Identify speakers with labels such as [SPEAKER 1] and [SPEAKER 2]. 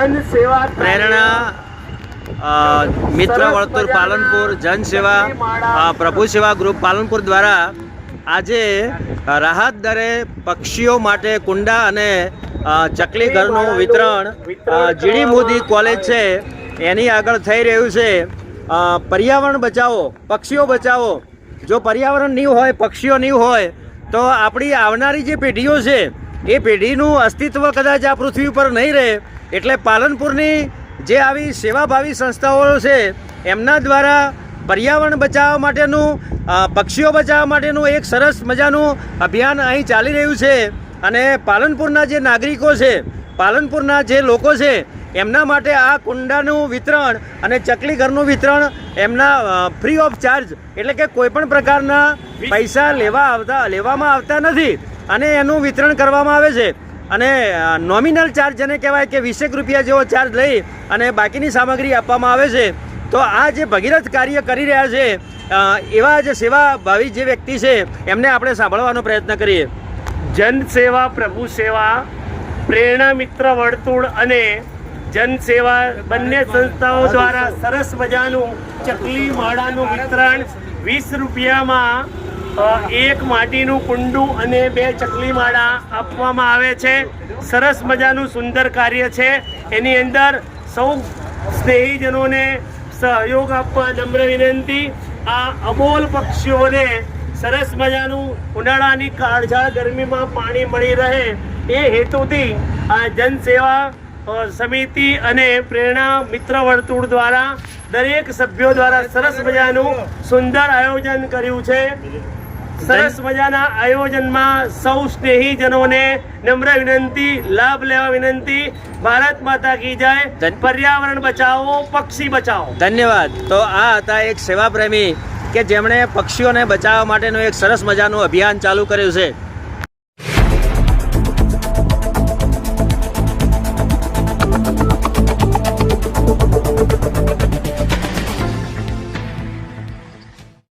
[SPEAKER 1] જન સેવા
[SPEAKER 2] પ્રેરણા મિત્ર વર્તુળ પાલનપુર જન સેવા પ્રભુ સેવા ગ્રુપ પાલનપુર દ્વારા આજે રાહત દરે પક્ષીઓ માટે કુંડા અને ચકલી ઘરનું વિતરણ જીડી મોદી કોલેજ છે એની આગળ થઈ રહ્યું છે। પર્યાવરણ બચાવો, પક્ષીઓ બચાવો। જો પર્યાવરણ નહીં હોય, પક્ષીઓ નહીં હોય તો આપણી આવનારી જે પેઢીઓ છે એ પેઢીનું અસ્તિત્વ કદાચ આ પૃથ્વી ઉપર નહીં રહે। એટલે પાલનપુરની જે આવી સેવાભાવી સંસ્થાઓ છે એમના દ્વારા પર્યાવરણ બચાવવા માટેનું, પક્ષીઓ બચાવવા માટેનું એક સરસ મજાનું અભિયાન અહીં ચાલી રહ્યું છે। અને પાલનપુરના જે નાગરિકો છે, પાલનપુરના જે લોકો છે એમના માટે આ કુંડાનું વિતરણ અને ચકલી ઘરનું વિતરણ એમના ફ્રી ઓફ ચાર્જ, એટલે કે કોઈપણ પ્રકારના પૈસા લેવામાં આવતા નથી અને એનું વિતરણ કરવામાં આવે છે। અને નોમિનલ ચાર્જ જેને કહેવાય કે 20 રૂપિયા જેવો ચાર્જ લઈ અને બાકીની સામગ્રી આપવામાં આવે છે। તો આ જે ભગીરથ કાર્ય કરી રહ્યા છે એવા જે સેવાભાવી જે વ્યક્તિ છે એમને આપણે સાંભળવાનો પ્રયત્ન કરીએ।
[SPEAKER 1] જન સેવા પ્રભુ સેવા, પ્રેરણા મિત્ર વર્તુળ અને જન સેવા બંને સંસ્થાઓ દ્વારા સરસ મજાનું ચકલી માળાનું વિતરણ 20 રૂપિયામાં એક માટીનું કુંડું અને 2 ચકલી માળા આપવામાં આવે છે। સરસ મજાનું સુંદર કાર્ય છે। એની અંદર સૌ સ્નેહીજનોને સહયોગ આપવા નમ્ર વિનંતી। આ અબોલ પક્ષીઓને સરસ મજાનું ઉનાળાની કાળઝાળ ગરમીમાં પાણી મળી રહે એ હેતુથી આ જનસેવા સમિતિ અને પ્રેરણા મિત્ર વર્તુળ દ્વારા દરેક સભ્યો દ્વારા સરસ મજાનું સુંદર આયોજન કર્યું છે। સરસ મજાના આયોજનમાં સૌ સ્નેહીજનોને નમ્ર વિનંતી, લાભ લેવા વિનંતી। ભારત માતા કી જય। પર્યાવરણ બચાવો, પક્ષી બચાવો।
[SPEAKER 2] ધન્યવાદ। તો આ હતા એક સેવા પ્રેમી કે જેમણે પક્ષીઓને બચાવવા માટેનું એક સરસ મજાનું અભિયાન ચાલુ કર્યું છે।